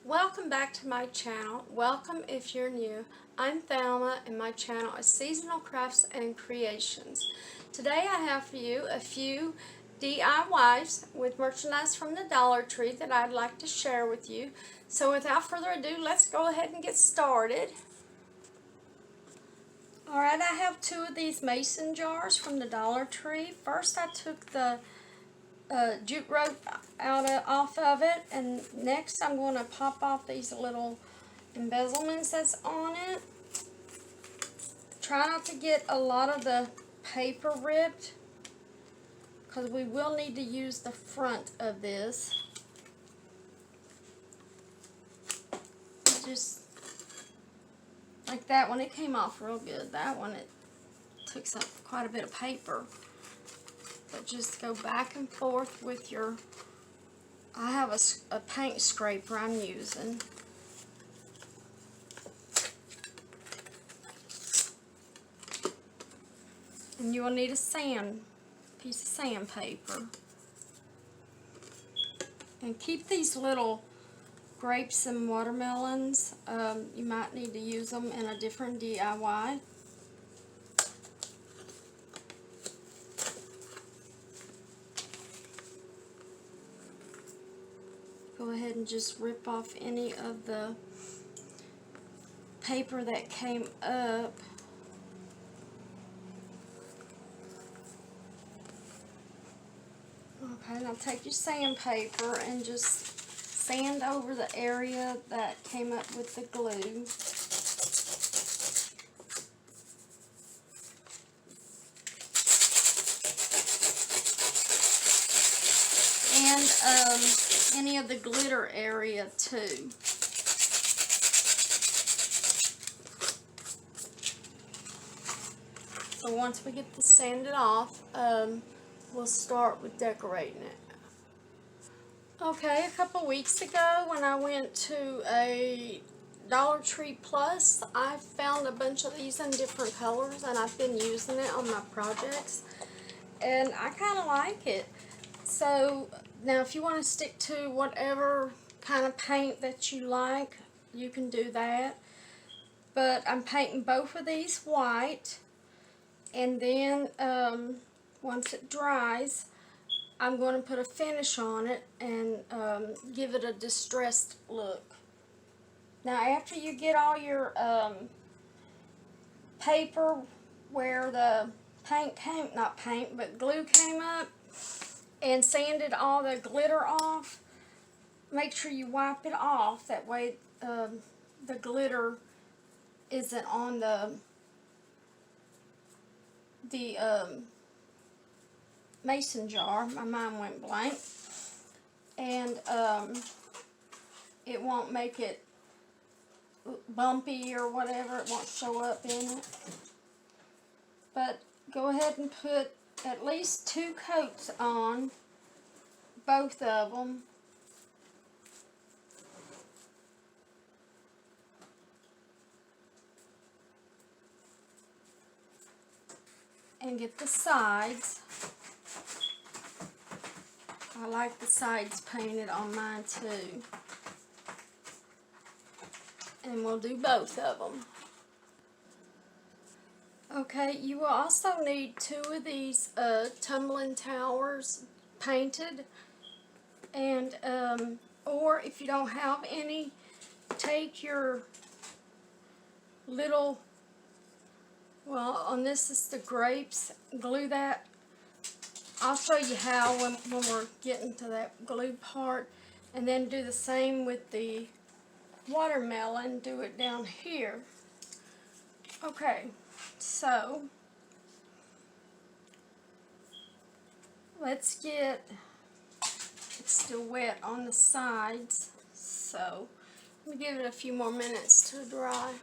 Welcome back to my channel. Welcome if you're new. I'm Thelma and my channel is Seasonal Crafts and Creations. Today I have for you a few DIYs with merchandise from the Dollar Tree that I'd like to share with you. So without further ado, let's go ahead and get started. Alright, I have two of these mason jars from the Dollar Tree. First I took the jute rope off of it, and next I'm going to pop off these little embezzlements that's on it. Try not to get a lot of the paper ripped because we will need to use the front of this. Just like that one, it came off real good. That one, it took quite a bit of paper. But just go back and forth with your, I have a paint scraper I'm using. And you will need a piece of sandpaper. And keep these little grapes and watermelons. You might need to use them in a different DIY. Go ahead and just rip off any of the paper that came up. Okay, now take your sandpaper and just sand over the area that came up with the glue. And any of the glitter area too. So once we get this sanded off, we'll start with decorating it. Okay, a couple weeks ago when I went to a Dollar Tree Plus, I found a bunch of these in different colors and I've been using it on my projects and I kind of like it. So now if you want to stick to whatever kind of paint that you like, you can do that. But I'm painting both of these white, and then once it dries, I'm going to put a finish on it and give it a distressed look. Now after you get all your paper where the glue came up, and sanded all the glitter off, make sure you wipe it off. That way the glitter isn't on the mason jar. My mind went blank. And it won't make it bumpy or whatever. It won't show up in it. But go ahead and put at least 2 coats on both of them. And get the sides. I like the sides painted on mine too. And we'll do both of them. Okay, you will also need 2 of these tumbling towers painted, and or if you don't have any, take your little, well, on this is the grapes, glue that. I'll show you how when we're getting to that glue part, and then do the same with the watermelon. Do it down here. Okay. So, let's get, it's still wet on the sides, so let me give it a few more minutes to dry.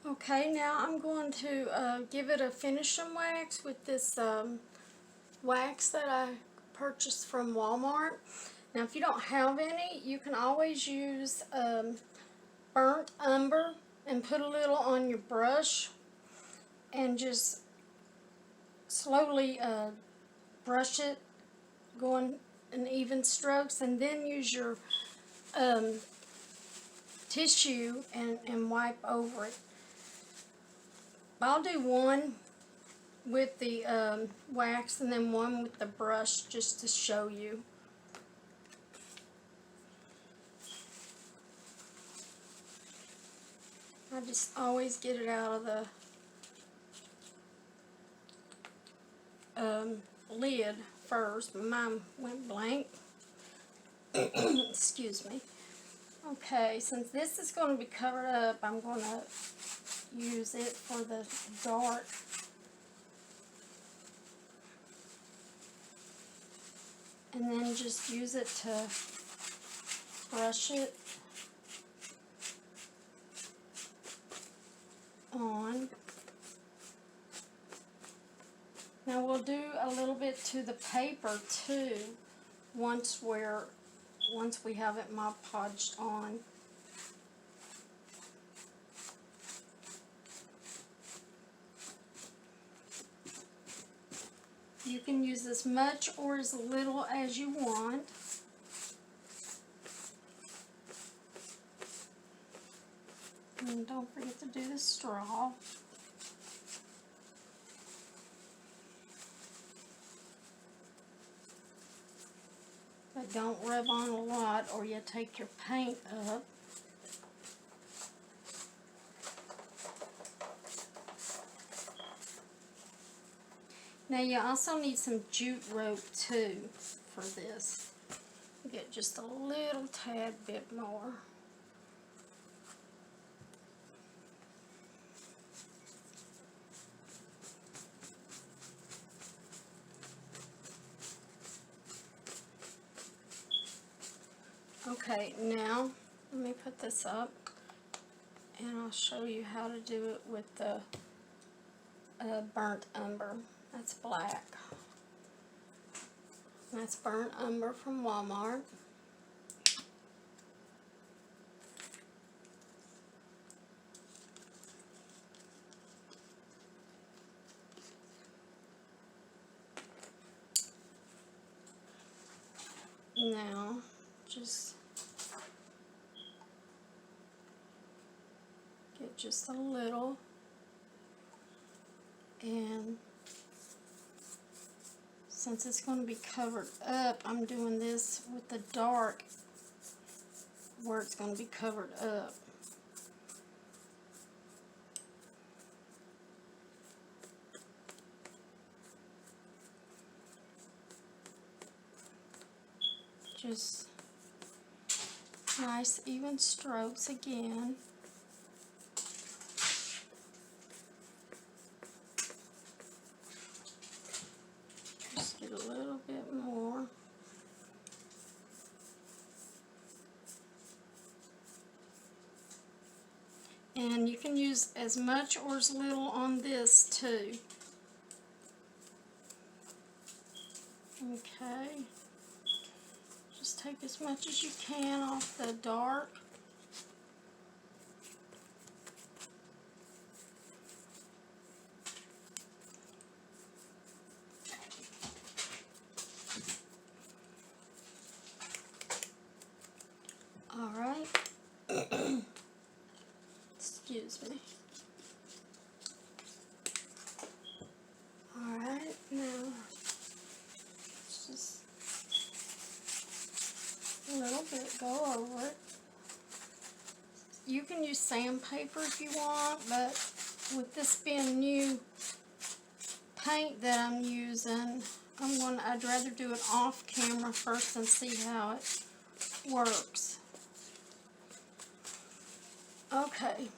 Okay, now I'm going to give it a finishing wax with this wax that I purchased from Walmart. Now if you don't have any, you can always use burnt umber and put a little on your brush and just slowly brush it, going in even strokes, and then use your tissue and wipe over it. I'll do one with the wax and then one with the brush just to show you. I just always get it out of the lid first. Mine went blank. Excuse me. Okay, since this is going to be covered up, I'm going to use it for the dark. And then just use it to brush it on. Now we'll do a little bit to the paper too once we have it Mod Podged on. You can use as much or as little as you want. And don't forget to do the straw. But don't rub on a lot or you take your paint up. Now you also need some jute rope too for this. Get just a little tad bit more. Okay, now let me put this up and I'll show you how to do it with the burnt umber. That's black. That's burnt umber from Walmart. Now, just get just a little, and since it's going to be covered up, I'm doing this with the dark where it's going to be covered up. Just nice even strokes again. Just get a little bit more. And you can use as much or as little on this too. Okay. Just take as much as you can off the dark. All right. Excuse me. All right, now let's just a little bit go over it. You can use sandpaper if you want, but with this being new paint that I'm using, I'd rather do it off camera first and see how it works. Okay,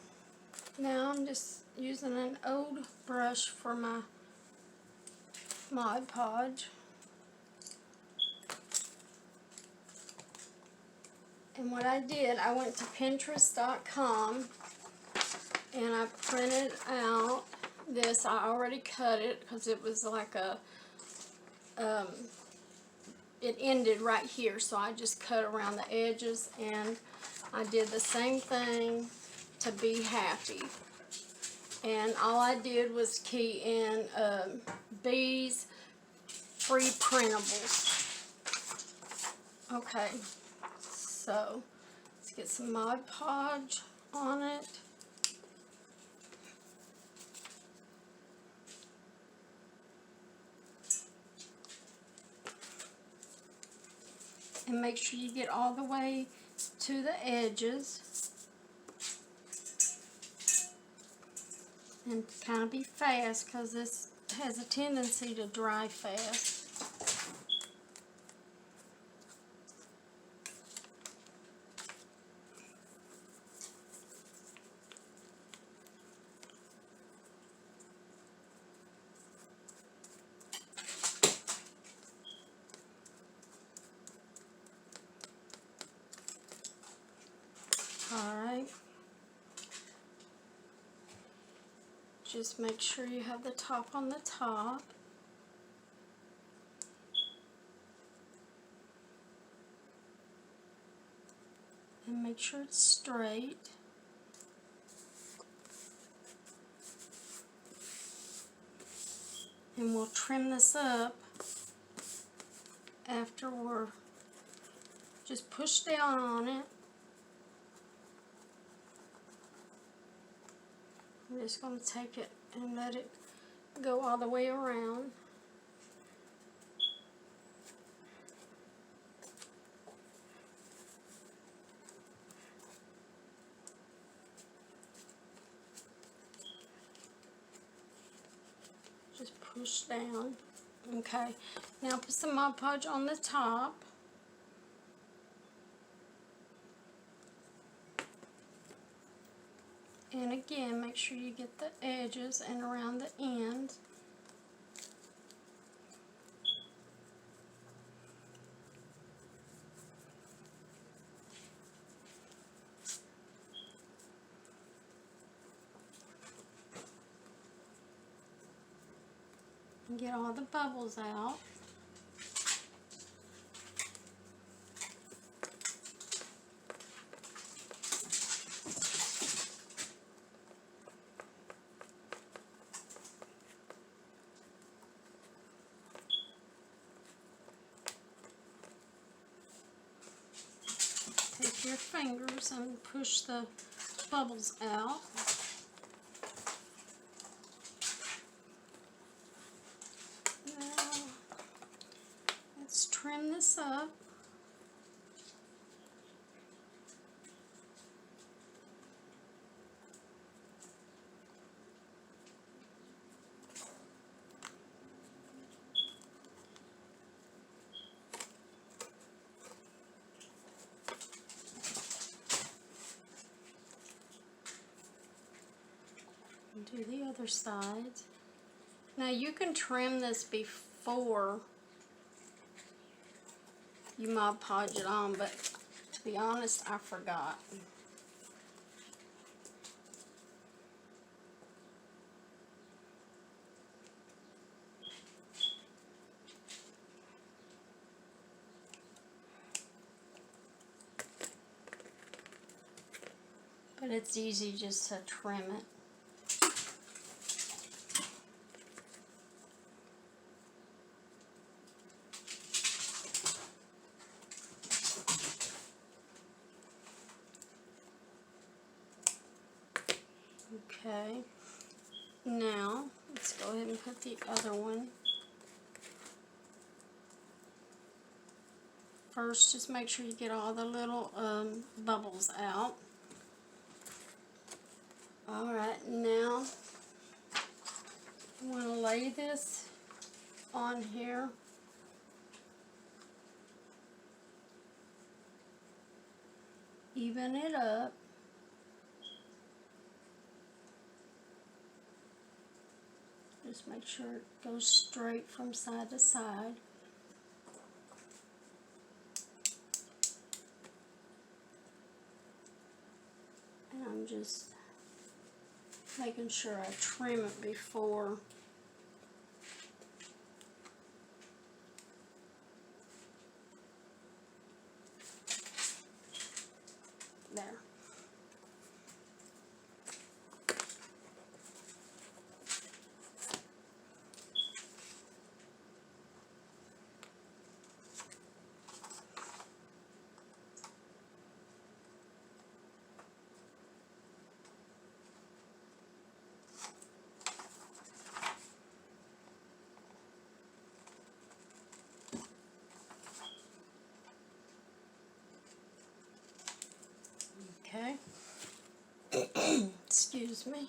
now I'm just using an old brush for my Mod Podge. And what I did, I went to Pinterest.com and I printed out this. I already cut it because it was like it ended right here, so I just cut around the edges, and I did the same thing to Be Happy. And all I did was key in bees, free printables. Okay, so Let's get some Mod Podge on it. And make sure you get all the way to the edges. And kind of be fast because this has a tendency to dry fast. Alright. Just make sure you have the top on the top. And make sure it's straight. And we'll trim this up after we're just push down on it. I'm just going to take it and let it go all the way around. Just push down. Okay, now put some Mod Podge on the top. And again, make sure you get the edges and around the end. And get all the bubbles out. Take your fingers and push the bubbles out. Now, let's trim this up. Do the other side. Now you can trim this before you Mod Podge it on, but to be honest, I forgot. But it's easy just to trim it. Okay, now let's go ahead and put the other one. First, just make sure you get all the little bubbles out. Alright, now I'm going to lay this on here. Even it up. Just make sure it goes straight from side to side. And I'm just making sure I trim it before. There. Excuse me.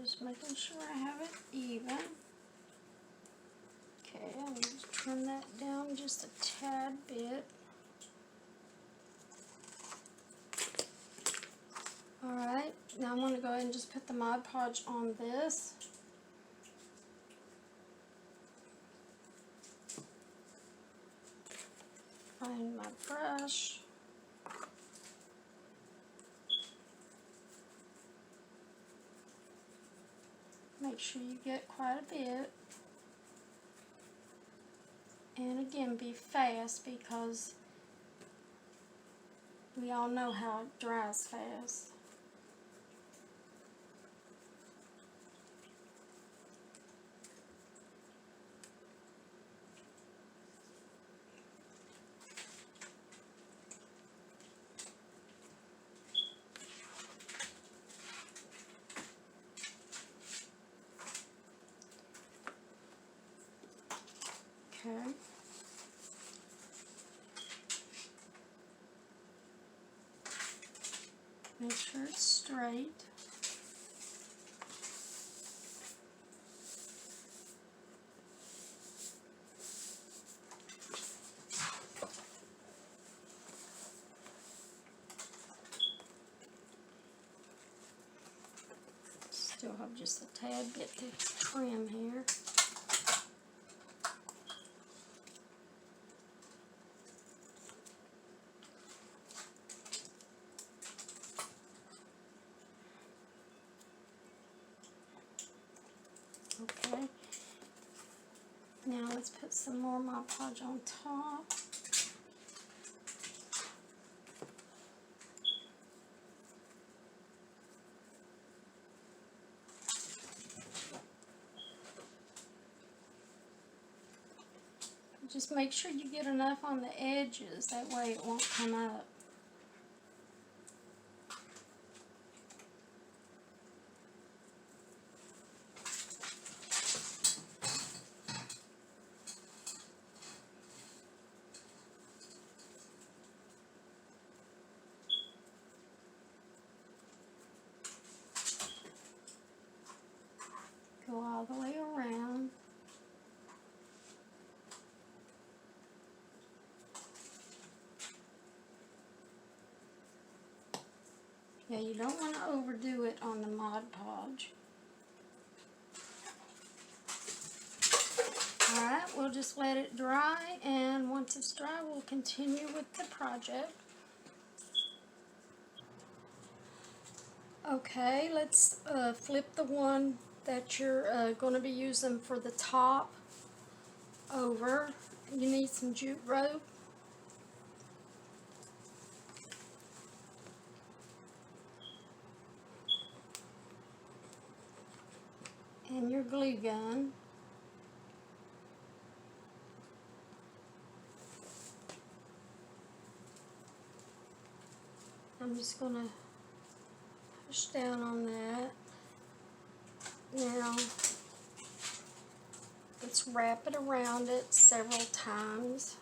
Just making sure I have it even. Okay, I'm going to trim that down just a tad bit. Alright, now I'm going to go ahead and just put the Mod Podge on this. Find my brush. Make sure you get quite a bit. And again, be fast because we all know how it dries fast. Okay. Make sure it's straight. Still have just a tad bit to trim here. Okay, now let's put some more Mod Podge on top. Just make sure you get enough on the edges, that way it won't come up. Go all the way around. Yeah, you don't want to overdo it on the Mod Podge. Alright, we'll just let it dry, and once it's dry, we'll continue with the project. Okay, let's flip the one that you're going to be using for the top over. You need some jute rope. And your glue gun. I'm just going to push down on that. Now, let's wrap it around it several times.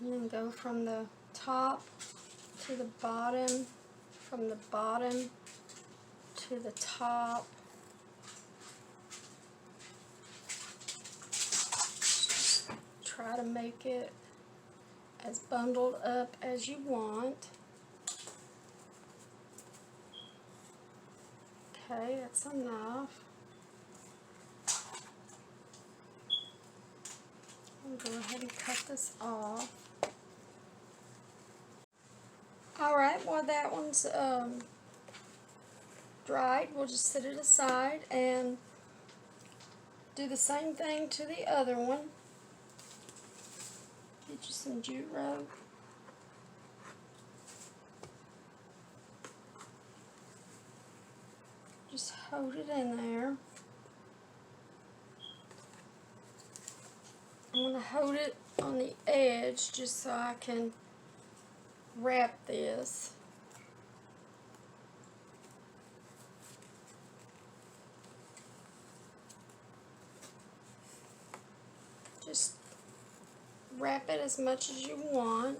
And then go from the top to the bottom, from the bottom to the top. Just try to make it as bundled up as you want. Okay, that's enough. I'll go ahead and cut this off. Alright, while that one's dried, we'll just set it aside and do the same thing to the other one. Get you some jute rope. Just hold it in there. I'm going to hold it on the edge just so I can wrap this. wrap it as much as you want.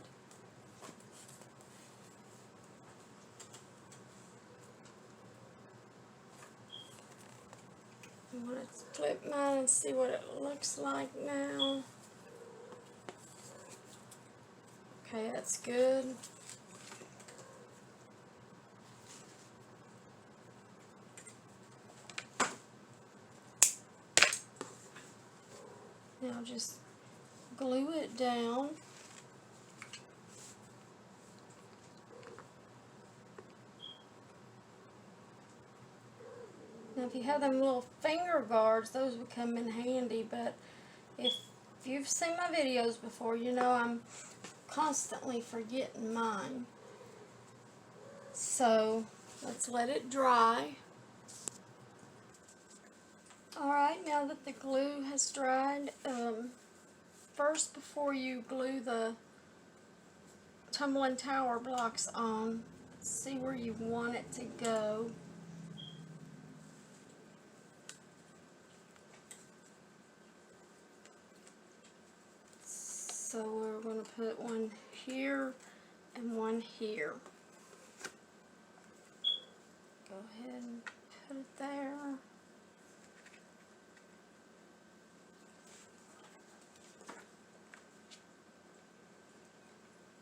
I'm going to flip mine and see what it looks like now. Okay, that's good. Now just glue it down. Now if you have them little finger guards, those would come in handy, but if you've seen my videos before, you know I'm constantly forgetting mine. So let's let it dry. Alright, now that the glue has dried, first before you glue the tumbling tower blocks on, see where you want it to go. So we're going to put one here and one here. Go ahead and put it there.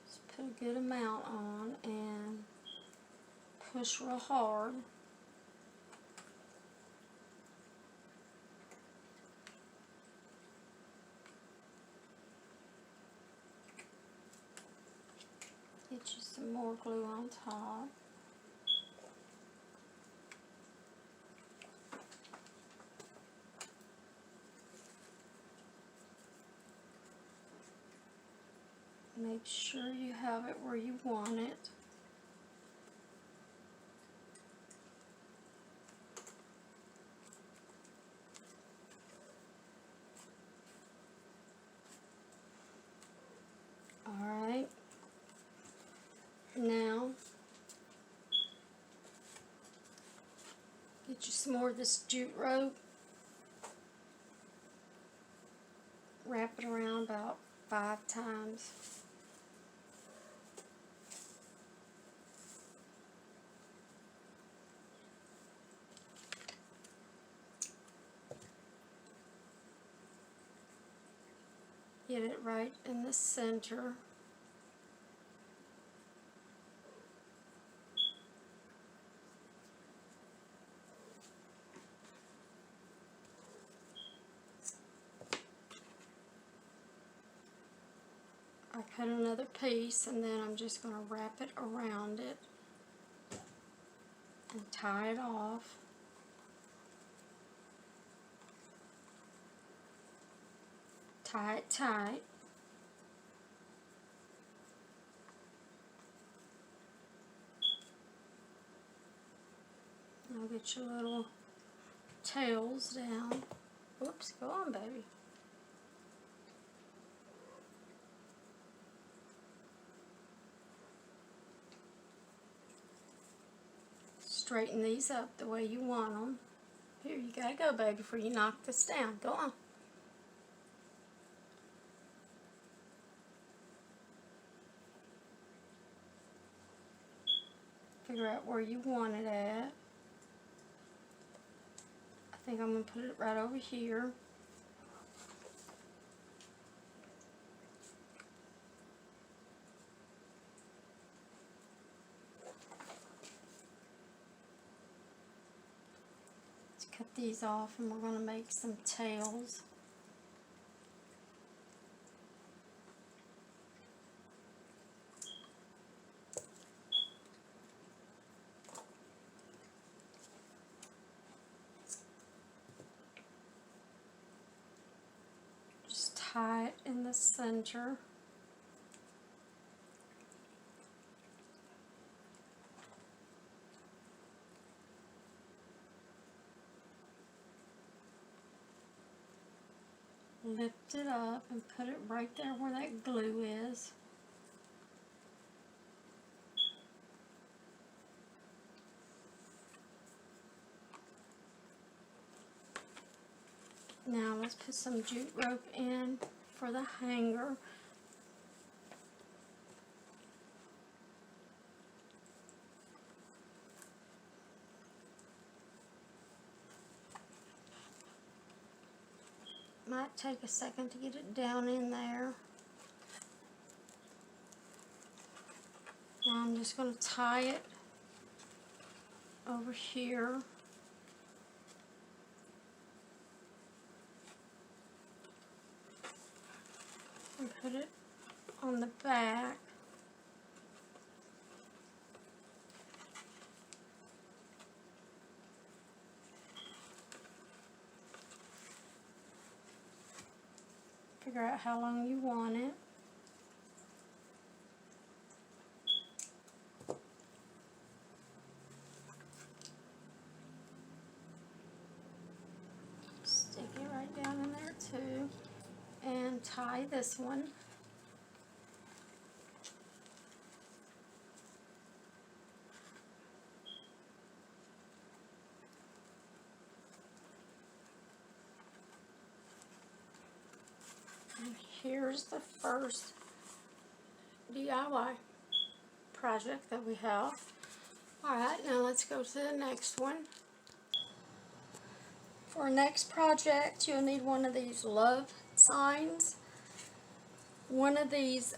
Just put a good amount on and push real hard. Get you some more glue on top. Make sure you have it where you want it. Alright. Now, get you some more of this jute rope. Wrap it around about 5 times. Get it right in the center. I cut another piece and then I'm just going to wrap it around it and tie it off. Tie it tight. Now get your little tails down. Whoops, go on, baby. Straighten these up the way you want them. Here, you gotta go, baby, before you knock this down. Go on. Figure out where you want it at. I think I'm going to put it right over here. Let's cut these off and we're going to make some tails. Tie it in the center. Lift it up and put it right there where that glue is. Now let's put some jute rope in for the hanger. might take a second to get it down in there. Now I'm just going to tie it over here. And put it on the back. Figure out how long you want it. Stick it right down in there too. And tie this one. And here's the first DIY project that we have. Alright, now let's go to the next one. For our next project, you'll need one of these love signs. One of these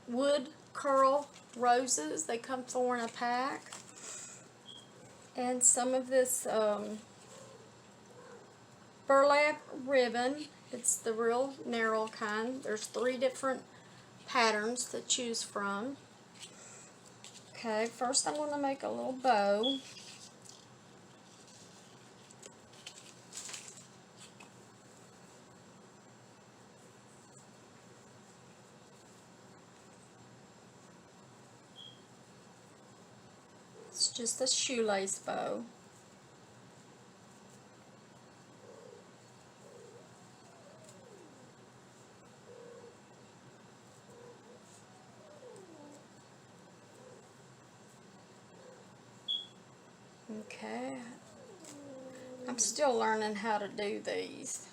wood curl roses. They come 4 in a pack. And some of this burlap ribbon. It's the real narrow kind. There's 3 different patterns to choose from. Okay, first I'm going to make a little bow. It's just a shoelace bow. Okay, I'm still learning how to do these.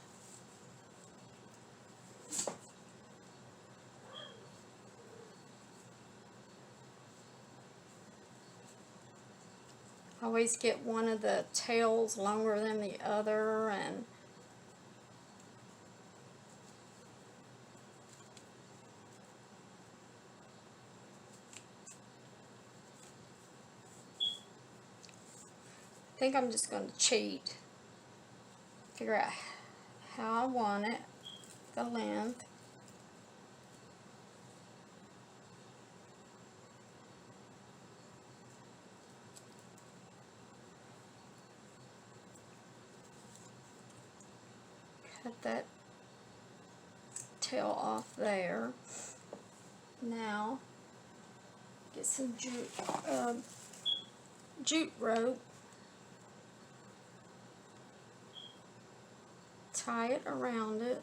I always get one of the tails longer than the other, and I think I'm just going to cheat. Figure out how I want it, the length. Cut that tail off there. Now, get some jute rope. Tie it around it.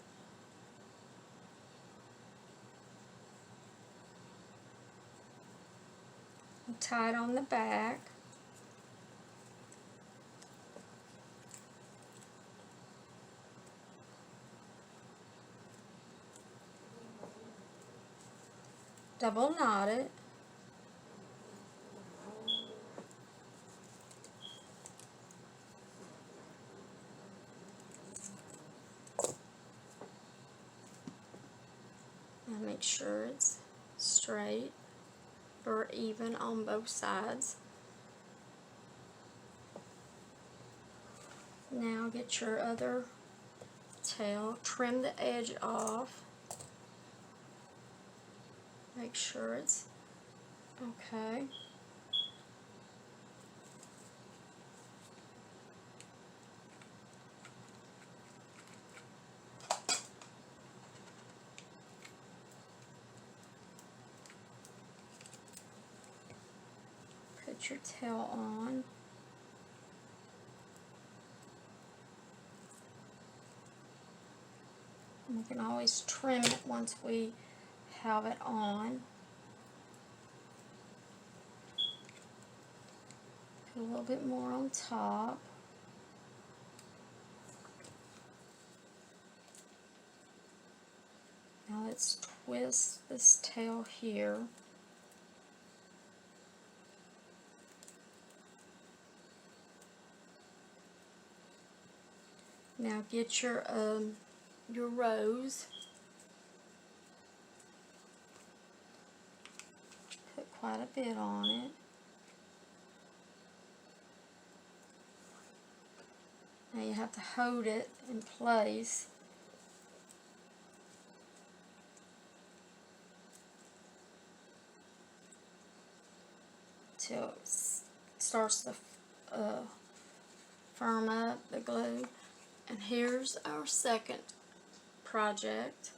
And tie it on the back. Double knot it. And make sure it's straight or even on both sides. Now get your other tail, trim the edge off. Make sure it's okay. Put your tail on. And we can always trim it once we have it on. Put a little bit more on top. Now let's twist this tail here. Now get your rose. Put quite a bit on it. Now you have to hold it in place. Till it starts to firm up, the glue. And here's our second project.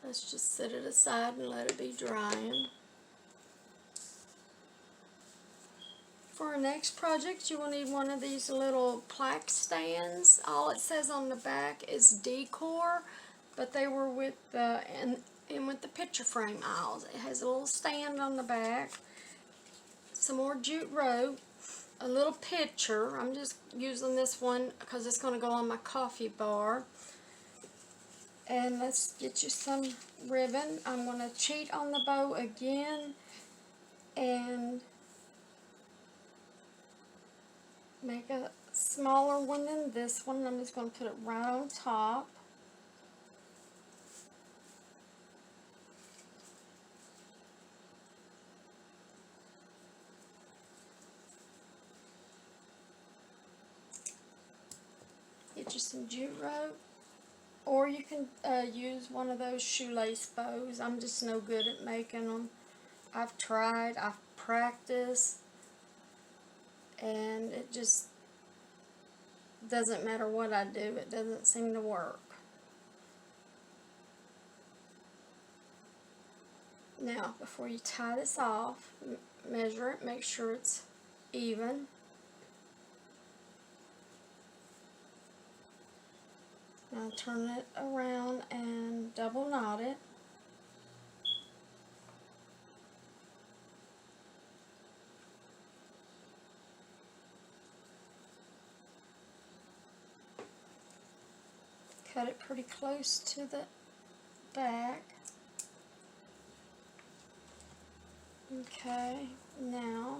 Let's just set it aside and let it be drying. For our next project, you will need one of these little plaque stands. All it says on the back is decor, but they were with the in with the picture frame aisles. It has a little stand on the back, some more jute rope, a little picture. I'm just using this one because it's going to go on my coffee bar. And let's get you some ribbon. I'm going to cheat on the bow again and make a smaller one than this one. I'm just going to put it right on top. Get you some jute rope, or you can use one of those shoelace bows. I'm just no good at making them. I've tried, I've practiced, and it just doesn't matter what I do, it doesn't seem to work. Now, before you tie this off, measure it, make sure it's even. Now turn it around and double knot it. Cut it pretty close to the back. Okay, now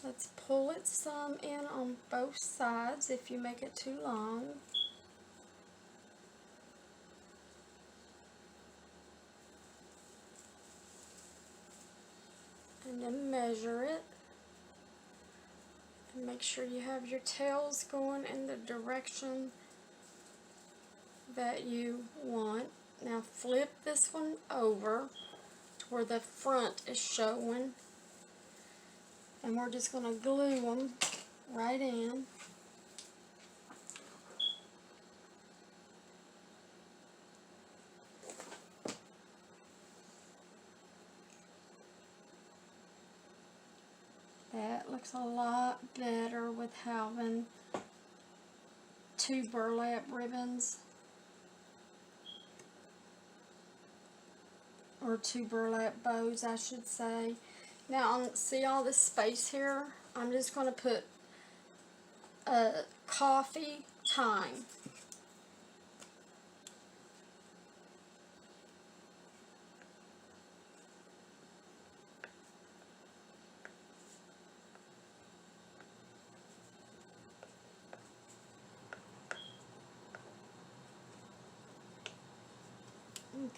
let's pull it some in on both sides if you make it too long. And then measure it. And make sure you have your tails going in the direction that you want. Now flip this one over to where the front is showing. And we're just going to glue them right in. That looks a lot better with having two burlap ribbons, or two burlap bows, I should say. Now, see all this space here? I'm just going to put coffee time.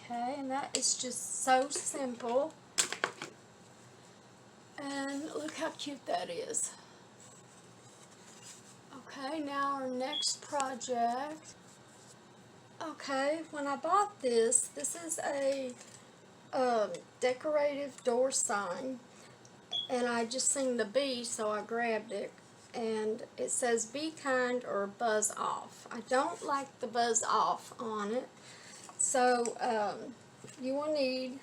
Okay, and that is just so simple. And look how cute that is. Okay, now our next project. Okay, when I bought this is a decorative door sign, and I just seen the bee, so I grabbed it, and it says be kind or buzz off. I don't like the buzz off on it, so you will need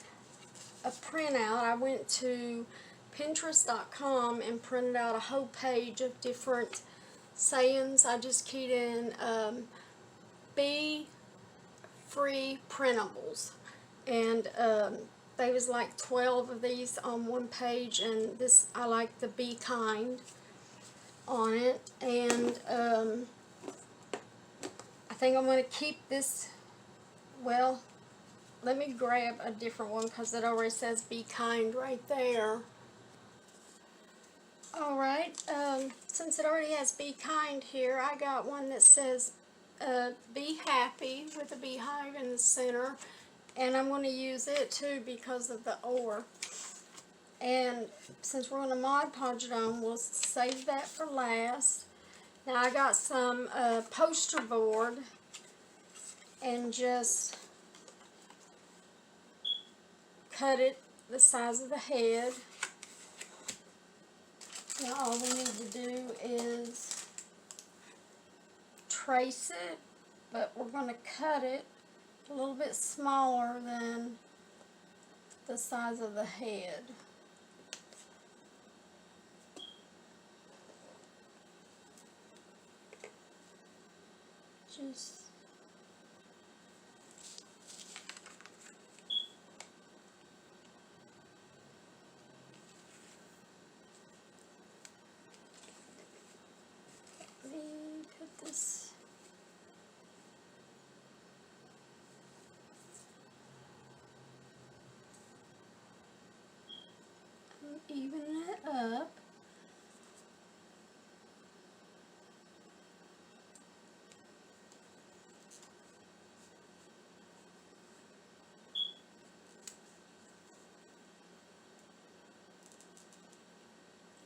a printout. I went to Pinterest.com and printed out a whole page of different sayings. I just keyed in bee free printables, and there was like 12 of these on one page, and this, I like the be kind on it, and I think I'm going to keep this. Well, let me grab a different one because it already says be kind right there. Alright, since it already has Be Kind here, I got one that says Be Happy with a beehive in the center. And I'm going to use it too because of the ore. And since we're going to Mod Podge it on, we'll save that for last. Now I got some poster board and just cut it the size of the head. Now all we need to do is trace it, but we're going to cut it a little bit smaller than the size of the head. Just let me put this. Even it up.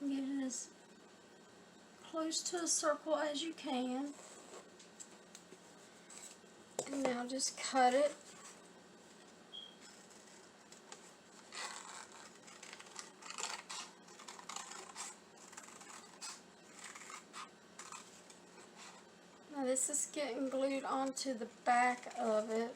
Get it as close to a circle as you can. And now just cut it. Now this is getting glued onto the back of it.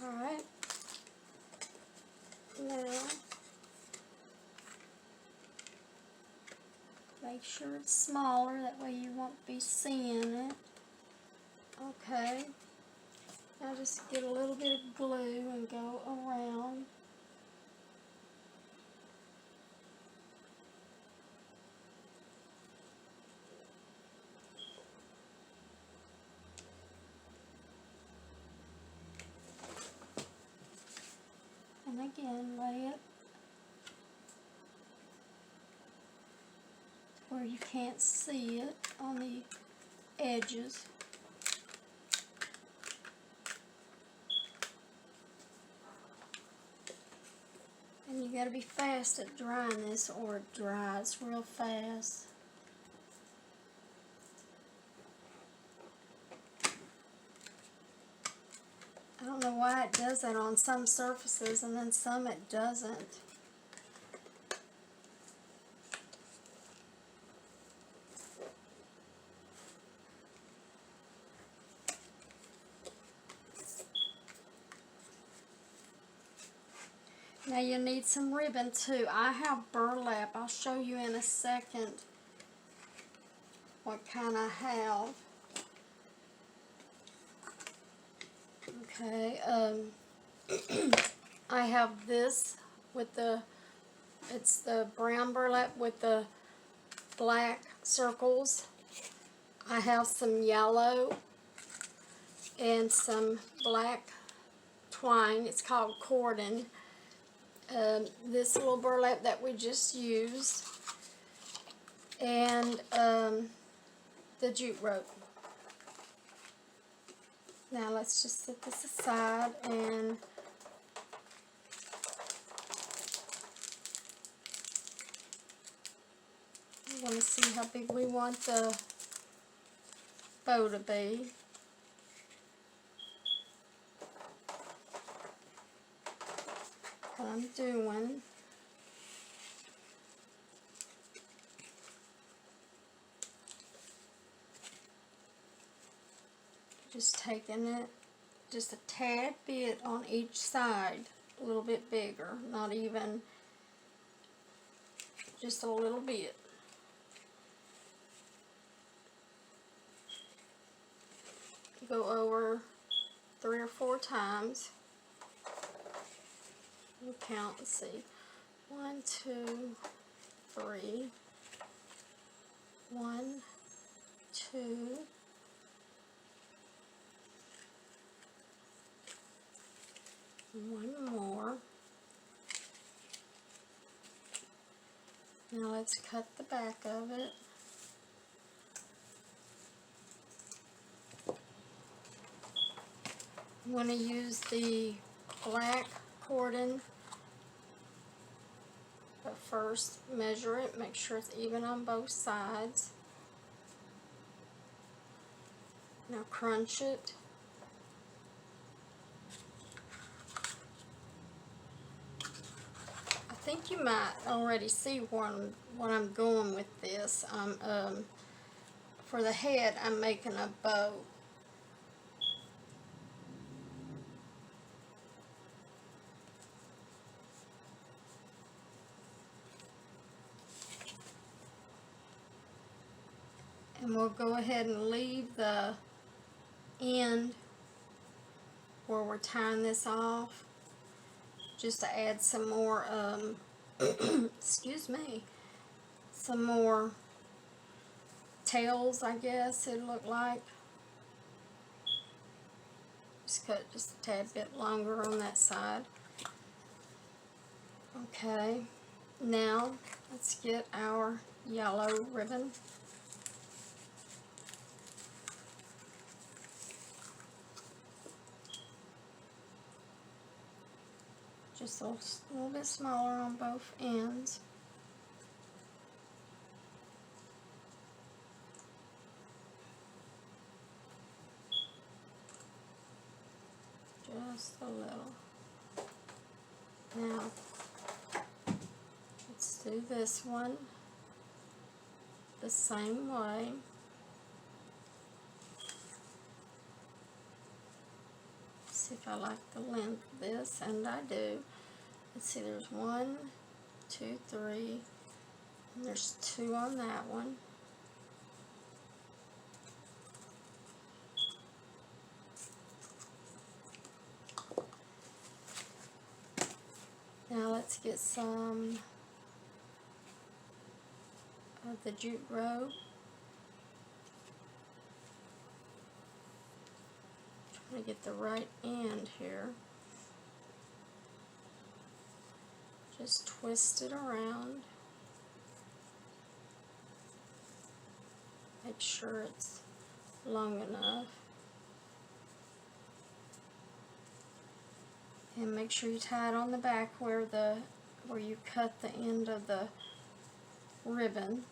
Alright. Now make sure it's smaller, that way you won't be seeing it. Okay. Now just get a little bit of glue and go around. And again, lay it where you can't see it on the edges. And you gotta be fast at drying this or it dries real fast. I don't know why it does that on some surfaces and then some it doesn't. Now you need some ribbon too. I have burlap. I'll show you in a second what kind I have. Okay, I have this with it's the brown burlap with the black circles. I have some yellow and some black twine. It's called cordon. This little burlap that we just used, and the jute rope. Now let's just set this aside and we want to see how big we want the bow to be. What I'm doing, just taking it just a tad bit on each side, a little bit bigger, not even, just a little bit. Go over 3 or 4 times. We'll count and see. 1, 2, 3. 1, 2, 1 more. Now let's cut the back of it. I'm going to use the black cordon, but first measure it, make sure it's even on both sides. Now crunch it. I think you might already see what I'm going with this. For the head, I'm making a bow. And we'll go ahead and leave the end where we're tying this off, just to add some more, excuse me, some more tails, I guess it'd look like. Just cut just a tad bit longer on that side. Okay, now let's get our yellow ribbon. Just a little bit smaller on both ends. Just a little. Now, let's do this one the same way. See if I like the length of this, and I do. Let's see, there's 1, 2, 3, and there's 2 on that one. Now let's get some of the jute rope. Trying to get the right end here. Just twist it around. Make sure it's long enough. And make sure you tie it on the back where you cut the end of the ribbon.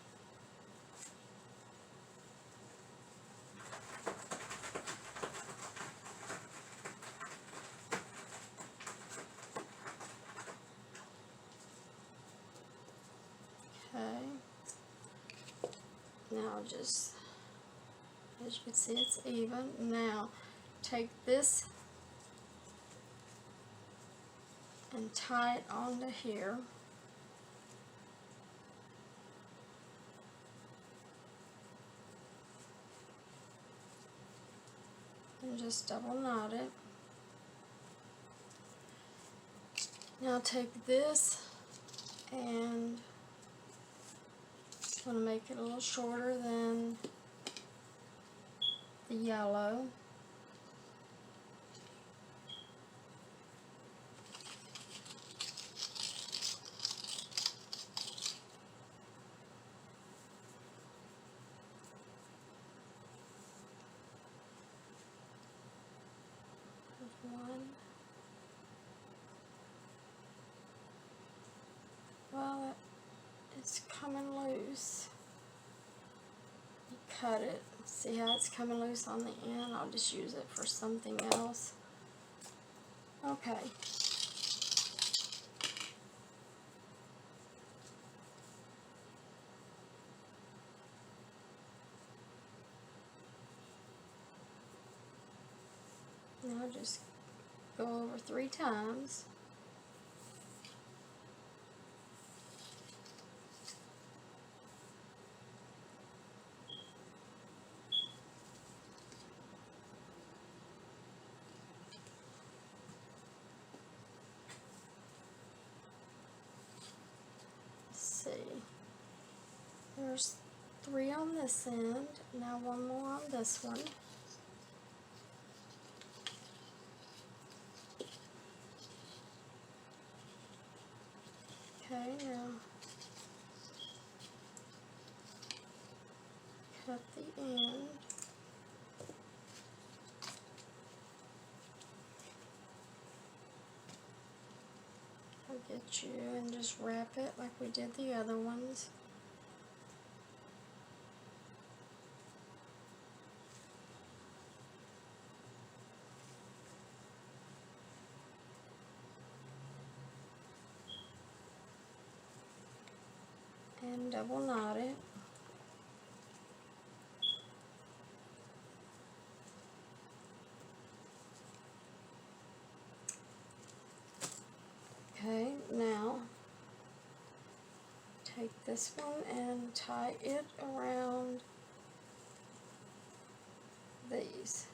Okay. Now just, as you can see, it's even. Now take this and tie it onto here. And just double knot it. Now take this and I'm going to make it a little shorter than the yellow. One. Well, it's coming loose. You cut it. See how it's coming loose on the end? I'll just use it for something else. Okay. Now just go over 3 times. Let's see. 3 on this end. Now 1 more on this one. Okay, now cut the end. I'll get you and just wrap it like we did the other ones. And double knot it. Okay, now take this one and tie it around these.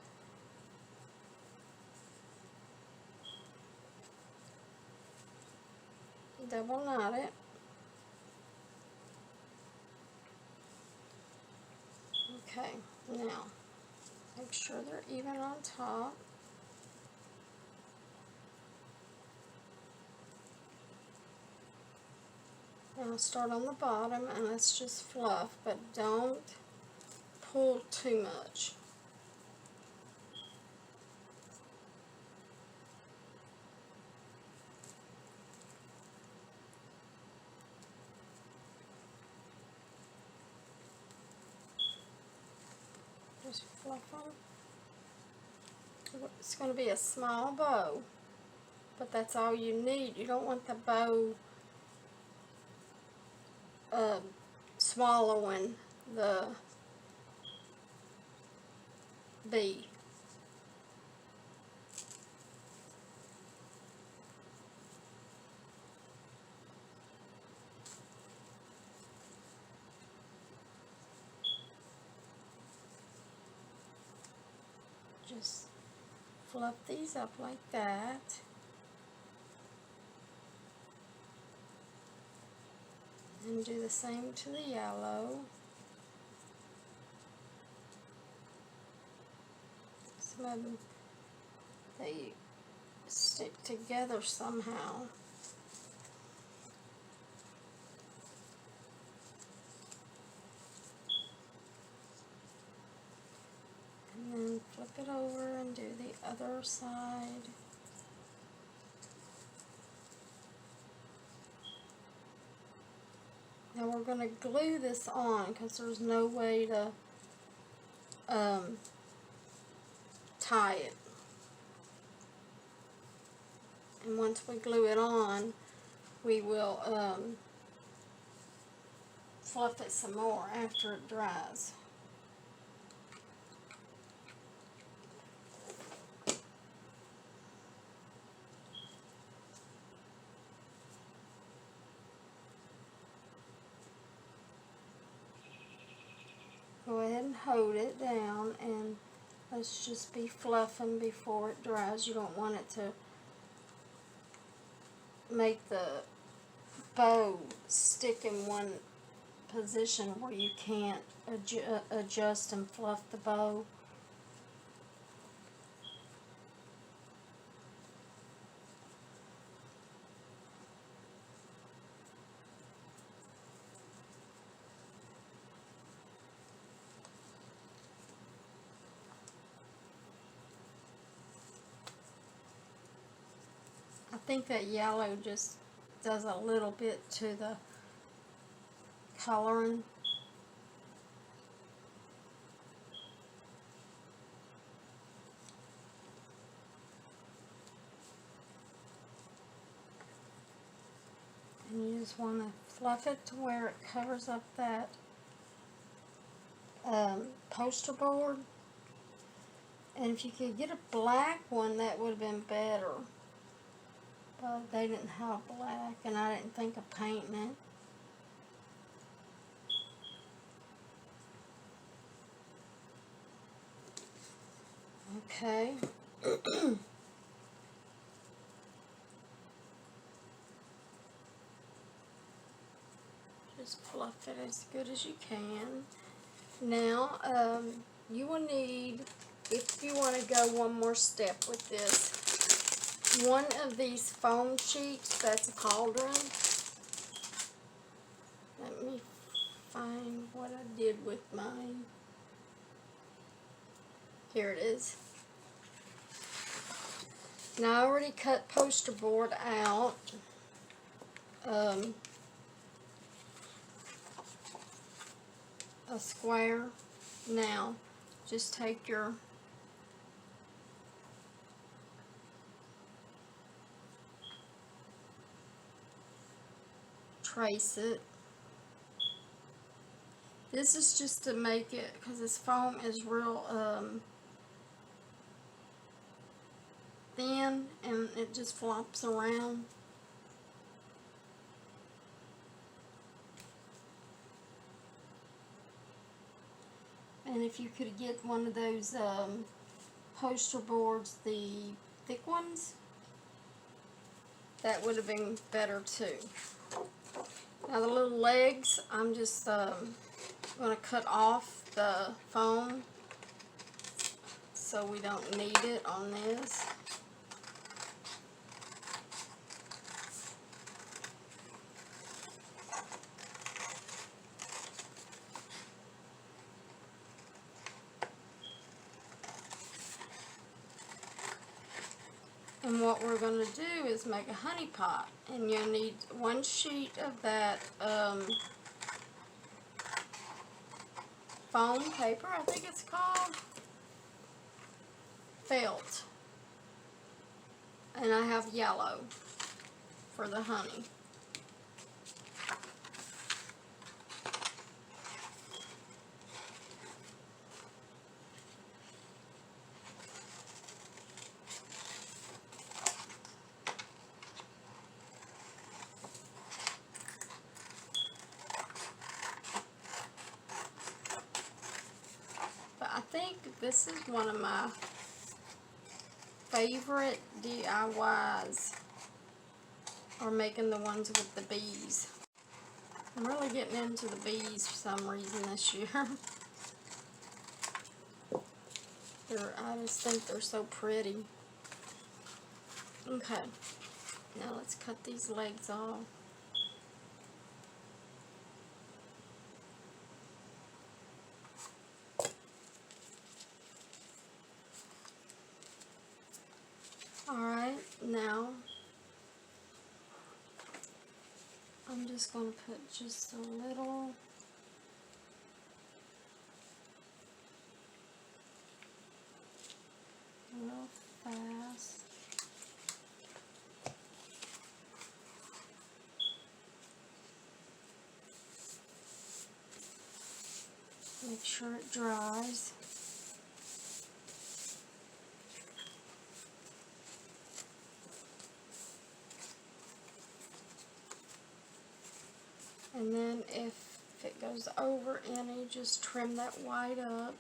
Double knot it. Okay, now make sure they're even on top. Now start on the bottom and let's just fluff, but don't pull too much. Just fluff them. It's going to be a small bow, but that's all you need. You don't want the bow swallowing the bee. Just fluff these up like that. And do the same to the yellow. Some of them, they stick together somehow. And then flip it over and do the other side. Now we're going to glue this on because there's no way to tie it. And once we glue it on, we will fluff it some more after it dries. Go ahead and hold it down and let's just be fluffing before it dries. You don't want it to make the bow stick in one position where you can't adjust and fluff the bow. I think that yellow just does a little bit to the coloring. And you just want to fluff it to where it covers up that poster board. And if you could get a black one, that would have been better. But they didn't have black, and I didn't think of painting it. Okay. Just fluff it as good as you can. Now, you will need, if you want to go one more step with this, one of these foam sheets. That's a cauldron. Let me find what I did with mine. Here it is. Now I already cut poster board out. A square. Now, just take your trace it. This is just to make it, because this foam is real thin and it just flops around. And if you could get one of those poster boards, the thick ones, that would have been better too. Now the little legs, I'm just going to cut off the foam so we don't need it on this. And what we're going to do is make a honey pot, and you'll need one sheet of that foam paper, I think it's called, felt, and I have yellow for the honey. I think this is one of my favorite DIYs, or making the ones with the bees. I'm really getting into the bees for some reason this year. I just think they're so pretty. Okay, now let's cut these legs off. Alright, now I'm just going to put just a little real fast. Make sure it dries. And then if it goes over any, just trim that white up.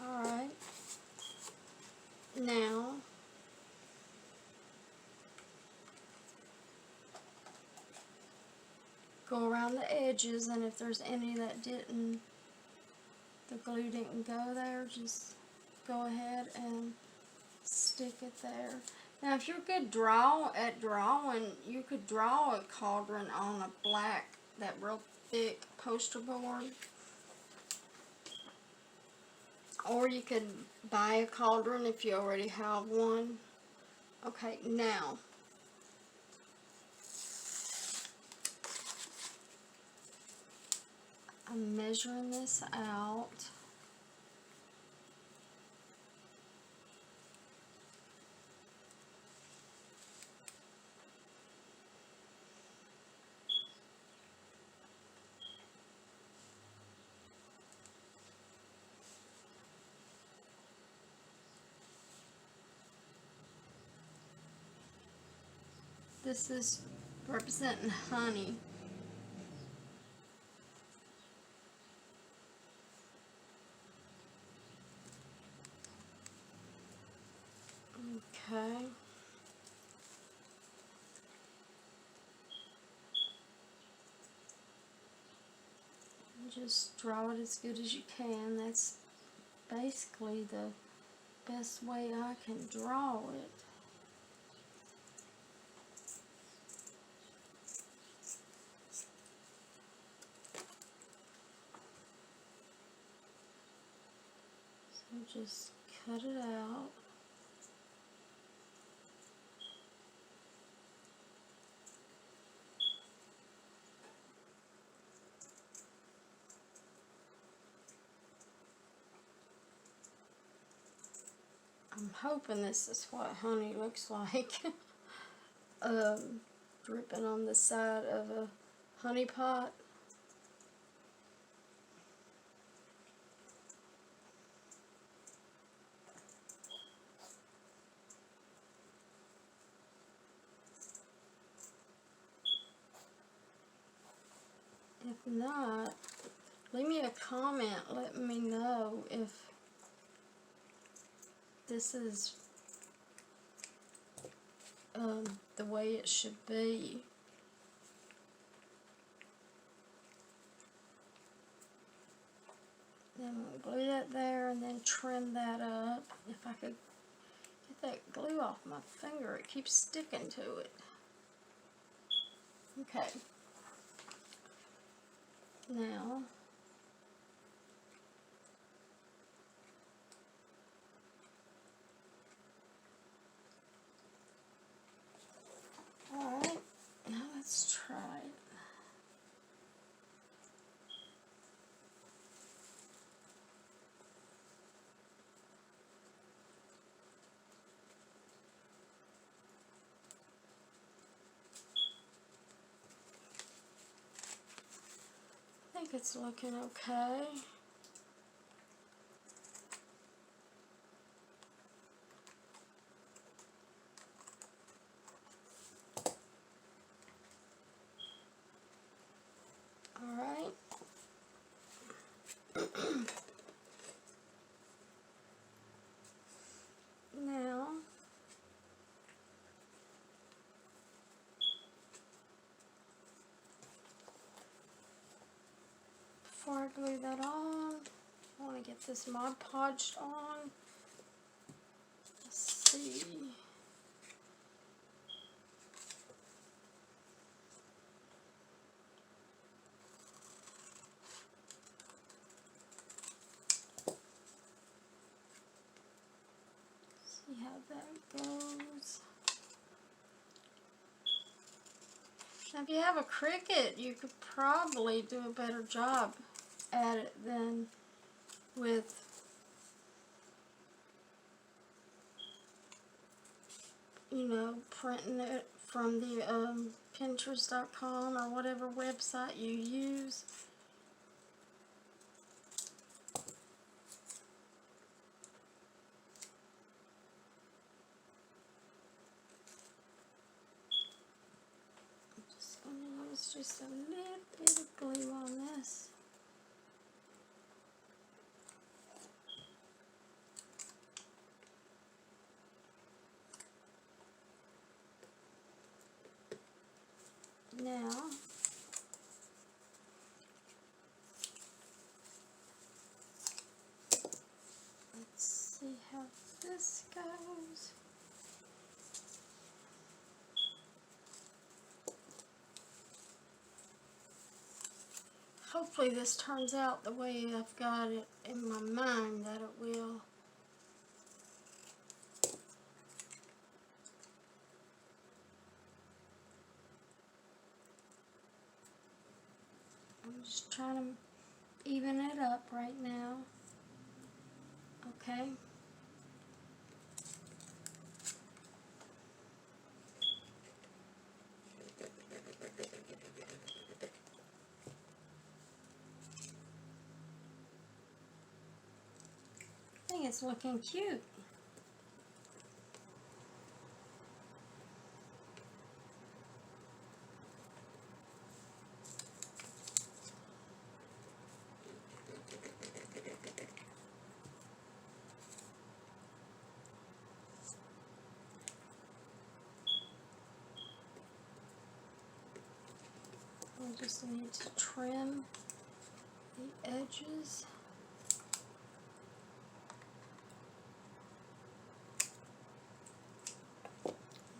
Alright. Now, go around the edges, and if there's any that didn't, the glue didn't go there, just go ahead and stick it there. Now if you're good at drawing, you could draw a cauldron on a black, that real thick poster board. Or you could buy a cauldron if you already have one. Okay, now I'm measuring this out. This is representing honey. just draw it as good as you can. That's basically the best way I can draw it. So just cut it out. I'm hoping this is what honey looks like. Dripping on the side of a honey pot. If not, leave me a comment letting me know if this is the way it should be. Then we'll glue that there and then trim that up. If I could get that glue off my finger, it keeps sticking to it. Okay. Now, alright, now let's try it. I think it's looking okay. Alright. Now, before I glue that on, I want to get this Mod Podge on. Let's see. See how that goes. Now, if you have a Cricut, you could probably do a better job at it than with printing it from the Pinterest.com or whatever website you use. I'm just going to use just a little bit of glue on this. Now, let's see how this goes. Hopefully this turns out the way I've got it in my mind that it will. I'm just trying to even it up right now. Okay. I think it's looking cute. I just need to trim the edges.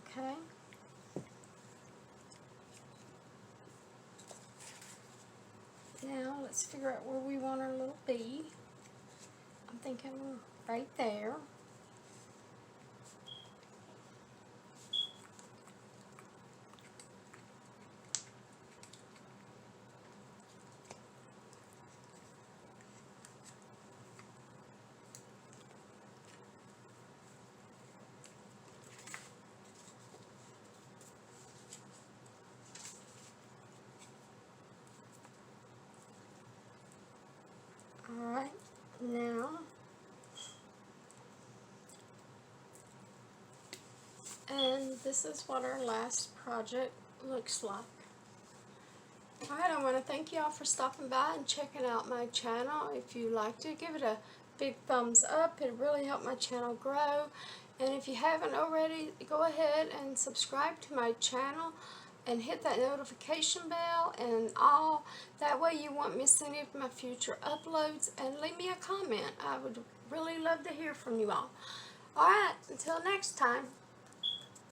Okay. Now let's figure out where we want our little bee. I'm thinking right there. Alright, now, and this is what our last project looks like. Alright, I want to thank you all for stopping by and checking out my channel. If you liked it, give it a big thumbs up. It really helped my channel grow. And if you haven't already, go ahead and subscribe to my channel and hit that notification bell and all. That way you won't miss any of my future uploads. And leave me a comment. I would really love to hear from you all. Alright, until next time.